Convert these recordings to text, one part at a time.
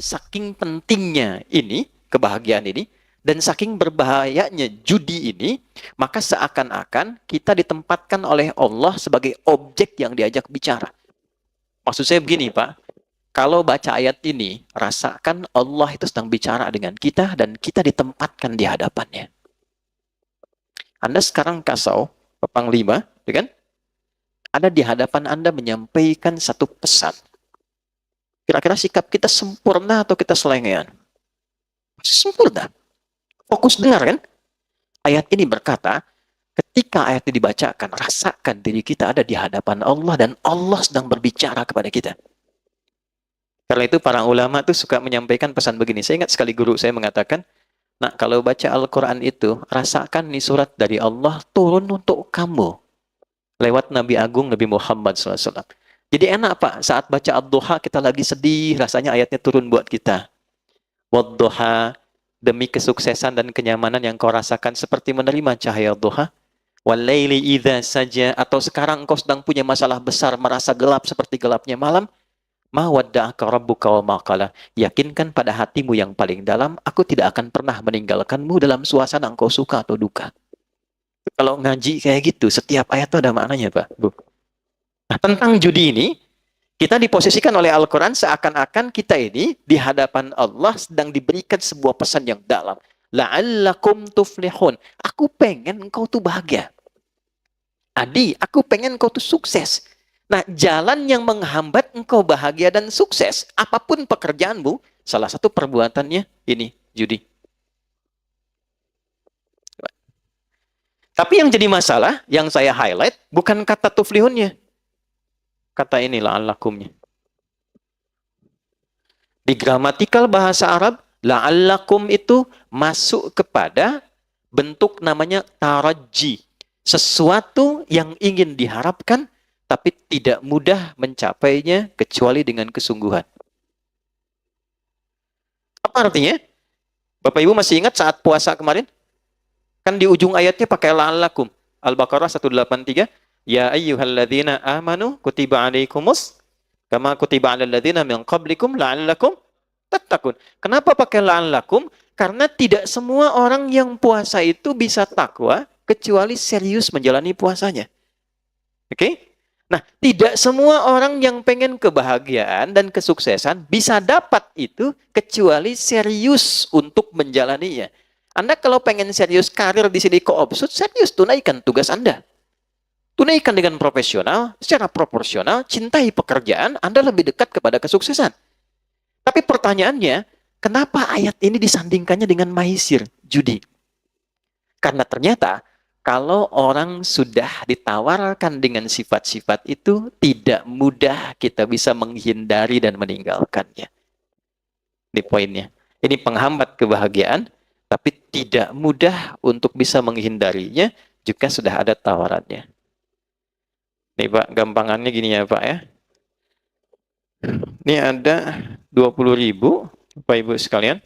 saking pentingnya ini, kebahagiaan ini, dan saking berbahayanya judi ini, maka seakan-akan kita ditempatkan oleh Allah sebagai objek yang diajak bicara. Maksud saya begini, Pak. Kalau baca ayat ini, rasakan Allah itu sedang bicara dengan kita dan kita ditempatkan di hadapannya. Anda sekarang kasau, Panglima, ya kan? Ada di hadapan Anda menyampaikan satu pesan. Kira-kira sikap kita sempurna atau kita selengean? Masih sempurna. Fokus dengar kan? Ayat ini berkata, ketika ayat ini dibacakan, rasakan diri kita ada di hadapan Allah dan Allah sedang berbicara kepada kita. Karena itu para ulama tuh suka menyampaikan pesan begini. Saya ingat sekali guru saya mengatakan, nah kalau baca Al-Quran itu, rasakan nih surat dari Allah turun untuk kamu. Lewat Nabi Agung Nabi Muhammad SAW. Jadi enak Pak, saat baca Ad-Duha kita lagi sedih, rasanya ayatnya turun buat kita. Wad-Duha, demi kesuksesan dan kenyamanan yang kau rasakan seperti menerima cahaya duha. Wal-laili idza saja, atau sekarang engkau sedang punya masalah besar, merasa gelap seperti gelapnya malam. Ma wadda'aka rabbuka wa ma qala. Yakinkan pada hatimu yang paling dalam, aku tidak akan pernah meninggalkanmu dalam suasana engkau suka atau duka. Kalau ngaji kayak gitu, setiap ayat itu ada maknanya, Pak, Bu. Nah, tentang judi ini, kita diposisikan oleh Al-Quran seakan-akan kita ini di hadapan Allah sedang diberikan sebuah pesan yang dalam. La'allakum tuflihun. Aku pengen engkau tuh bahagia. Adi, aku pengen engkau tuh sukses. Nah, jalan yang menghambat engkau bahagia dan sukses, apapun pekerjaanmu, salah satu perbuatannya ini, judi. Tapi yang jadi masalah, yang saya highlight, bukan kata tuflihunnya. Kata ini la'allakumnya. Di gramatikal bahasa Arab, la'allakum itu masuk kepada bentuk namanya taraji. Sesuatu yang ingin diharapkan, tapi tidak mudah mencapainya kecuali dengan kesungguhan. Apa artinya? Bapak Ibu masih ingat saat puasa kemarin? Kan di ujung ayatnya pakai la'allakum. Al-Baqarah 183. Ya ayyuhalladzina amanu kutiba alaikumus kama kutiba alal ladzina min qablikum la'allakum tattaqun. Kenapa pakai la'allakum? Karena tidak semua orang yang puasa itu bisa takwa kecuali serius menjalani puasanya. Oke? Nah, tidak semua orang yang pengen kebahagiaan dan kesuksesan bisa dapat itu kecuali serius untuk menjalaninya. Anda kalau pengen serius karir di sini Koopsud, serius tunaikan tugas Anda. Tunaikan dengan profesional, secara proporsional, cintai pekerjaan, Anda lebih dekat kepada kesuksesan. Tapi pertanyaannya, kenapa ayat ini disandingkannya dengan maisir, judi? Karena ternyata, kalau orang sudah ditawarkan dengan sifat-sifat itu, tidak mudah kita bisa menghindari dan meninggalkannya. Ini poinnya. Ini penghambat kebahagiaan, tapi tidak mudah untuk bisa menghindarinya jika sudah ada tawarannya. Nih Pak, gampangannya gini ya Pak ya. Ini ada 20.000, Bapak Ibu sekalian.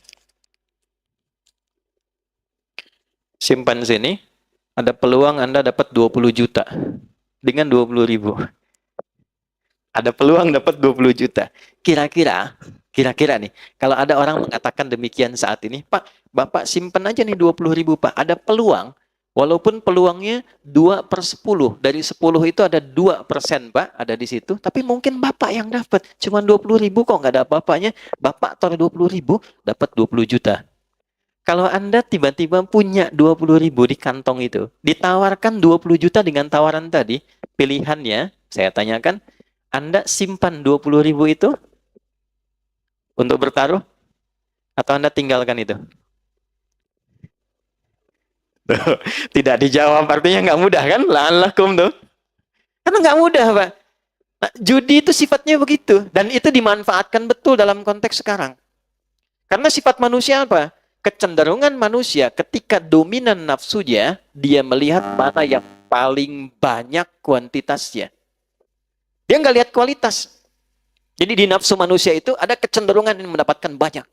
Simpan sini, ada peluang Anda dapat 20 juta dengan 20.000. Ada peluang dapat 20 juta. Kira-kira nih, kalau ada orang mengatakan demikian saat ini, Pak, Bapak simpen aja nih 20.000 Pak, ada peluang, walaupun peluangnya 2/10, dari 10 itu ada 2% Pak, ada di situ, tapi mungkin Bapak yang dapat, cuma 20.000 kok nggak ada apa-apanya, Bapak taruh 20.000, dapat 20 juta. Kalau Anda tiba-tiba punya 20.000 di kantong itu, ditawarkan 20 juta dengan tawaran tadi, pilihannya, saya tanyakan, Anda simpan 20.000 itu untuk bertaruh, atau Anda tinggalkan itu? Tidak dijawab, artinya nggak mudah kan? La'allakum tuh. Karena nggak mudah, Pak. Nah, judi itu sifatnya begitu. Dan itu dimanfaatkan betul dalam konteks sekarang. Karena sifat manusia apa? Kecenderungan manusia ketika dominan nafsunya, dia melihat mana yang paling banyak kuantitasnya. Dia nggak lihat kualitas. Jadi di nafsu manusia itu ada kecenderungan yang mendapatkan banyak.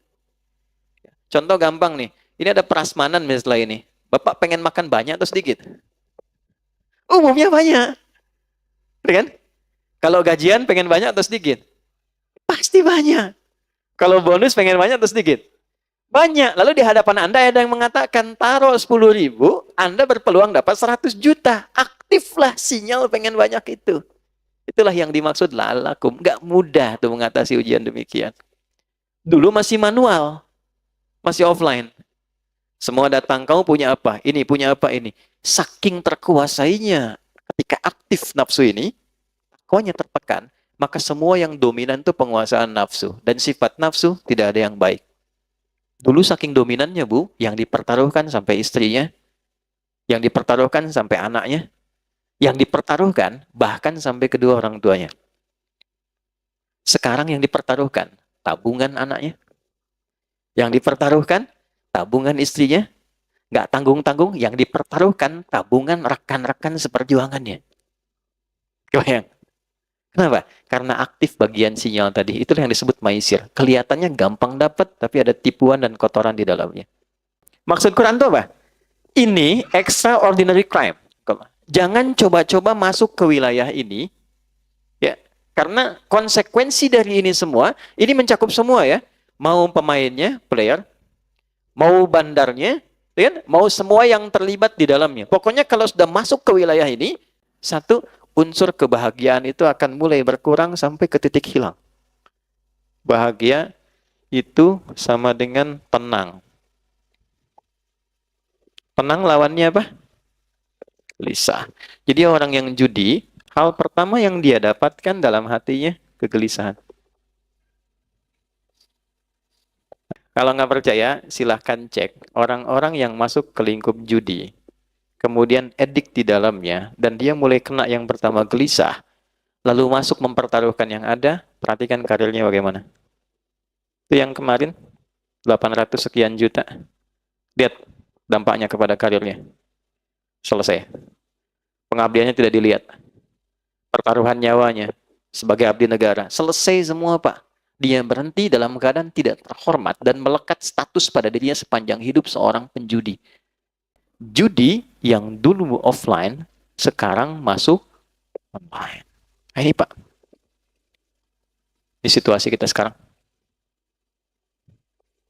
Contoh gampang nih. Ini ada prasmanan misalnya ini. Bapak pengen makan banyak atau sedikit? Umumnya banyak. Kan? Kalau gajian pengen banyak atau sedikit? Pasti banyak. Kalau bonus pengen banyak atau sedikit? Banyak. Lalu di hadapan Anda ada yang mengatakan, taruh 10.000, Anda berpeluang dapat 100 juta. Aktiflah sinyal pengen banyak itu. Itulah yang dimaksud la'allakum. Nggak mudah tuh mengatasi ujian demikian. Dulu masih manual, masih offline. Semua datang, kamu punya apa? Ini, punya apa ini? Saking terkuasainya ketika aktif nafsu ini, akuanya tertekan, maka semua yang dominan itu penguasaan nafsu. Dan sifat nafsu tidak ada yang baik. Dulu saking dominannya, Bu, yang dipertaruhkan sampai istrinya, yang dipertaruhkan sampai anaknya, yang dipertaruhkan bahkan sampai kedua orang tuanya. Sekarang yang dipertaruhkan tabungan anaknya, yang dipertaruhkan tabungan istrinya, nggak tanggung-tanggung, yang dipertaruhkan tabungan rekan-rekan seperjuangannya. Kebayang? Kenapa? Karena aktif bagian sinyal tadi. Itulah yang disebut maisir. Kelihatannya gampang dapat, tapi ada tipuan dan kotoran di dalamnya. Maksud Quran itu apa? Ini extraordinary crime. Jangan coba-coba masuk ke wilayah ini, ya, karena konsekuensi dari ini semua, ini mencakup semua ya. Mau pemainnya, player, mau bandarnya, ya, mau semua yang terlibat di dalamnya. Pokoknya kalau sudah masuk ke wilayah ini, satu, unsur kebahagiaan itu akan mulai berkurang sampai ke titik hilang. Bahagia itu sama dengan tenang. Tenang lawannya apa? Gelisah. Jadi orang yang judi, hal pertama yang dia dapatkan dalam hatinya kegelisahan. Kalau nggak percaya, silahkan cek orang-orang yang masuk ke lingkup judi, kemudian edik di dalamnya, dan dia mulai kena yang pertama gelisah, lalu masuk mempertaruhkan yang ada, perhatikan karirnya bagaimana. Itu yang kemarin, 800 sekian juta. Lihat dampaknya kepada karirnya. Selesai. Pengabdiannya tidak dilihat. Pertaruhan nyawanya sebagai abdi negara. Selesai semua, Pak. Dia berhenti dalam keadaan tidak terhormat dan melekat status pada dirinya sepanjang hidup seorang penjudi. Judi yang dulu offline, sekarang masuk online. Nah, ini Pak, di situasi kita sekarang.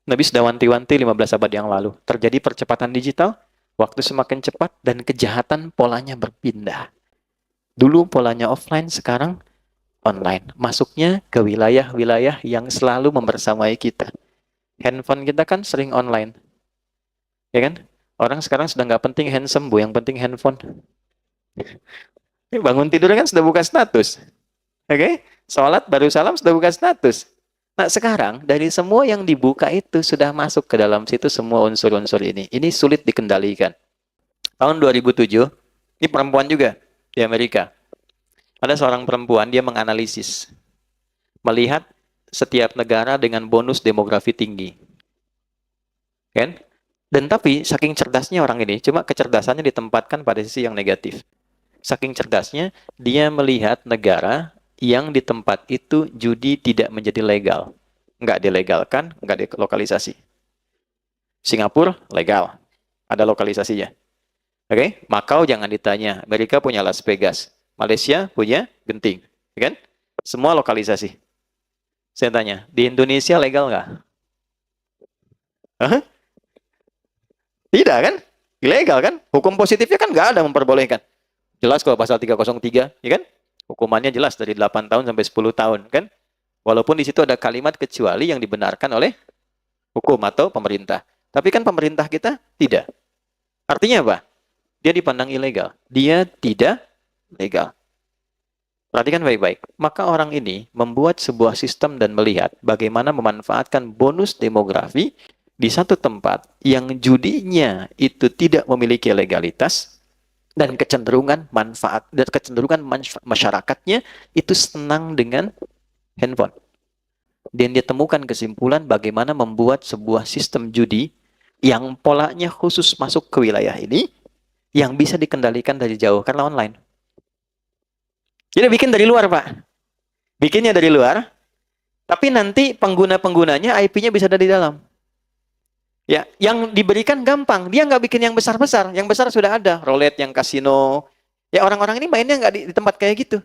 Nabi sudah wanti-wanti 15 abad yang lalu. Terjadi percepatan digital, waktu semakin cepat, dan kejahatan polanya berpindah. Dulu polanya offline, sekarang online. Masuknya ke wilayah-wilayah yang selalu membersamai kita. Handphone kita kan sering online. Ya kan? Orang sekarang sudah nggak penting handsome, Bu. Yang penting handphone. Bangun tidur kan sudah buka status. Oke? Sholat baru salam sudah buka status. Nah sekarang dari semua yang dibuka itu sudah masuk ke dalam situ semua unsur-unsur ini. Ini sulit dikendalikan. Tahun 2007, ini perempuan juga di Amerika. Ada seorang perempuan, dia menganalisis. Melihat setiap negara dengan bonus demografi tinggi. Kan? Dan tapi saking cerdasnya orang ini, cuma kecerdasannya ditempatkan pada sisi yang negatif. Saking cerdasnya, dia melihat negara yang di tempat itu judi tidak menjadi legal. Nggak dilegalkan, nggak dilokalisasi. Singapura, legal. Ada lokalisasinya. Oke? Macau jangan ditanya. Amerika punya Las Vegas. Malaysia punya Genting. Kan? Semua lokalisasi. Saya tanya, di Indonesia legal nggak? Hah? Tidak kan? Ilegal kan? Hukum positifnya kan nggak ada memperbolehkan. Jelas kalau pasal 303, ya kan? Hukumannya jelas dari 8 tahun sampai 10 tahun, kan? Walaupun di situ ada kalimat kecuali yang dibenarkan oleh hukum atau pemerintah. Tapi kan pemerintah kita tidak. Artinya apa? Dia dipandang ilegal. Dia tidak legal. Perhatikan baik-baik. Maka orang ini membuat sebuah sistem dan melihat bagaimana memanfaatkan bonus demografi di satu tempat yang judinya itu tidak memiliki legalitas dan kecenderungan manfaat dan kecenderungan masyarakatnya itu senang dengan handphone. Dan dia temukan kesimpulan bagaimana membuat sebuah sistem judi yang polanya khusus masuk ke wilayah ini yang bisa dikendalikan dari jauh karena online. Jadi bikin dari luar, Pak. Bikinnya dari luar, tapi nanti pengguna-penggunanya IP-nya bisa ada di dalam. Ya, yang diberikan gampang. Dia nggak bikin yang besar-besar. Yang besar sudah ada. Roulette, yang kasino. Ya, orang-orang ini mainnya nggak di tempat kayak gitu.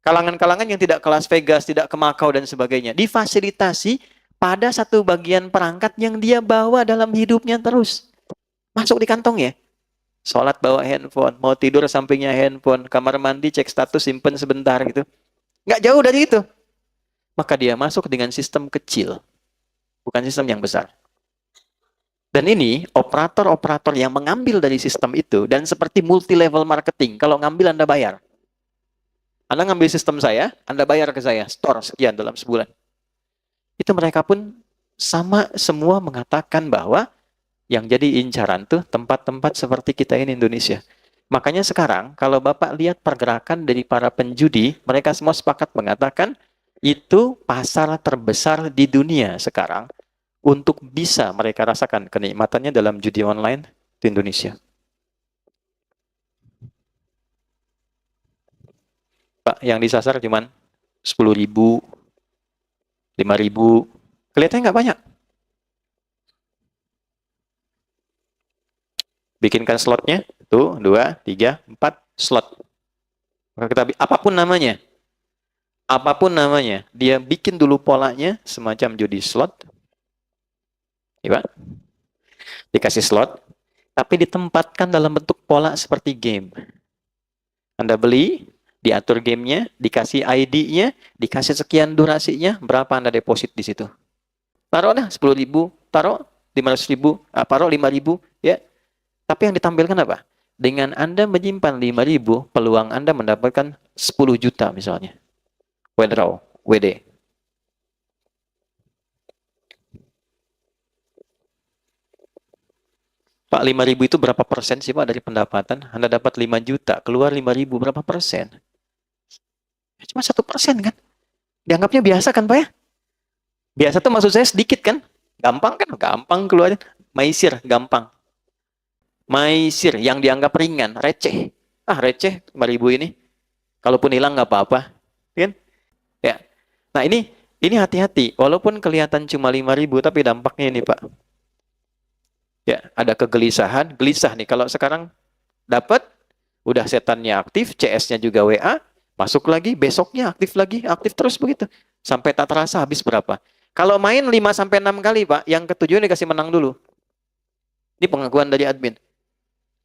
Kalangan-kalangan yang tidak ke Las Vegas, tidak ke Macau, dan sebagainya. Difasilitasi pada satu bagian perangkat yang dia bawa dalam hidupnya terus. Masuk di kantong ya. Sholat bawa handphone, mau tidur sampingnya handphone, kamar mandi cek status simpen sebentar gitu. Nggak jauh dari itu. Maka dia masuk dengan sistem kecil, bukan sistem yang besar. Dan ini operator-operator yang mengambil dari sistem itu, dan seperti multi-level marketing, kalau ngambil Anda bayar. Anda ngambil sistem saya, Anda bayar ke saya, store sekian dalam sebulan. Itu mereka pun sama semua mengatakan bahwa yang jadi incaran tuh tempat-tempat seperti kita ini Indonesia. Makanya sekarang kalau Bapak lihat pergerakan dari para penjudi, mereka semua sepakat mengatakan itu pasar terbesar di dunia sekarang untuk bisa mereka rasakan kenikmatannya dalam judi online di Indonesia. Pak, yang disasar cuman 10.000, 5.000, kelihatannya nggak banyak. Bikinkan slotnya, tuh, 2, 3, 4 slot. Maka kita apapun namanya, dia bikin dulu polanya semacam judi slot, ya Pak? Dikasih slot, tapi ditempatkan dalam bentuk pola seperti game. Anda beli, diatur gamenya, dikasih ID-nya, dikasih sekian durasinya, berapa Anda deposit di situ. Taruh dah 10.000, taruh 500.000, taruh 5.000, ya. Tapi yang ditampilkan apa? Dengan Anda menyimpan 5.000, peluang Anda mendapatkan 10 juta misalnya. Withdraw, WD. Pak, 5.000 itu berapa persen sih Pak dari pendapatan? Anda dapat 5 juta, keluar 5.000, berapa persen? Cuma 1% kan? Dianggapnya biasa kan Pak ya? Biasa tuh maksud saya sedikit kan? Gampang kan? Gampang keluarin. Maisir, gampang. Maisir yang dianggap ringan, receh. Receh 5.000 ini. Kalaupun hilang nggak apa-apa. Kan? Ya. Nah ini hati-hati. Walaupun kelihatan cuma 5.000, tapi dampaknya ini Pak. Ya, ada kegelisahan, gelisah nih. Kalau sekarang dapat, udah setannya aktif, CS-nya juga WA, masuk lagi, besoknya aktif terus begitu. Sampai tak terasa habis berapa. Kalau main 5-6 kali, Pak, yang ketujuh dikasih menang dulu. Ini pengakuan dari admin.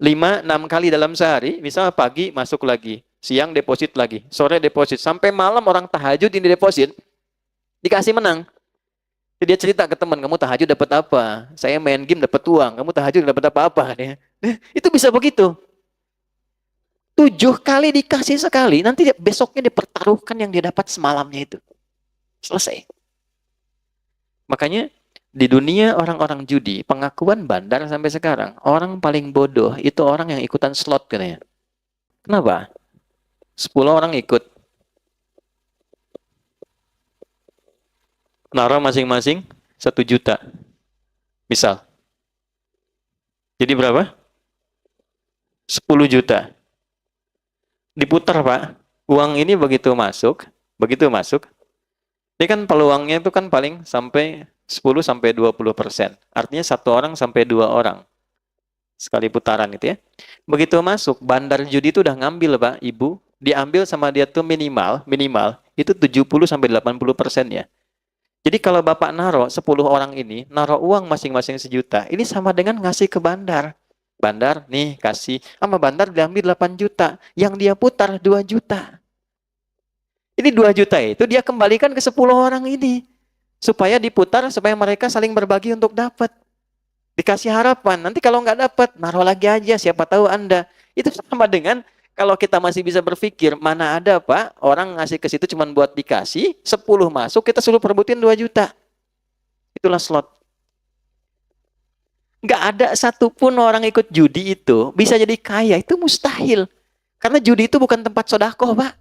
5-6 kali dalam sehari, misalnya pagi masuk lagi, siang deposit lagi, sore deposit, sampai malam orang tahajud ini deposit, dikasih menang. Dia cerita ke teman, kamu tahajud dapat apa? Saya main game dapat uang, kamu tahajud dapat apa-apa? Itu bisa begitu. 7 kali dikasih sekali, nanti besoknya dipertaruhkan yang dia dapat semalamnya itu. Selesai. Makanya di dunia orang-orang judi, pengakuan bandar sampai sekarang, orang paling bodoh itu orang yang ikutan slot katanya. Kenapa? 10 orang ikut. Naruh masing-masing 1 juta. Misal. Jadi berapa? 10 juta. Diputar, Pak. Uang ini begitu masuk, ini kan peluangnya itu kan paling sampai 10-20%. Artinya 1 orang sampai 2 orang. Sekali putaran itu ya. Begitu masuk, bandar judi itu udah ngambil, Pak, Ibu. Diambil sama dia tuh minimal, itu 70-80% ya. Jadi kalau Bapak naruh 10 orang ini, naruh uang masing-masing 1 juta, ini sama dengan ngasih ke bandar. Bandar, nih kasih. Sama bandar diambil 8 juta. Yang dia putar 2 juta. Ini 2 juta itu dia kembalikan ke 10 orang ini. Supaya diputar, supaya mereka saling berbagi untuk dapat. Dikasih harapan. Nanti kalau nggak dapat, naruh lagi aja. Siapa tahu Anda. Itu sama dengan kalau kita masih bisa berpikir, mana ada Pak, orang ngasih ke situ cuma buat dikasih, 10 masuk, kita suruh perebutin 2 juta. Itulah slot. Nggak ada satupun orang ikut judi itu bisa jadi kaya. Itu mustahil. Karena judi itu bukan tempat sodakoh, Pak.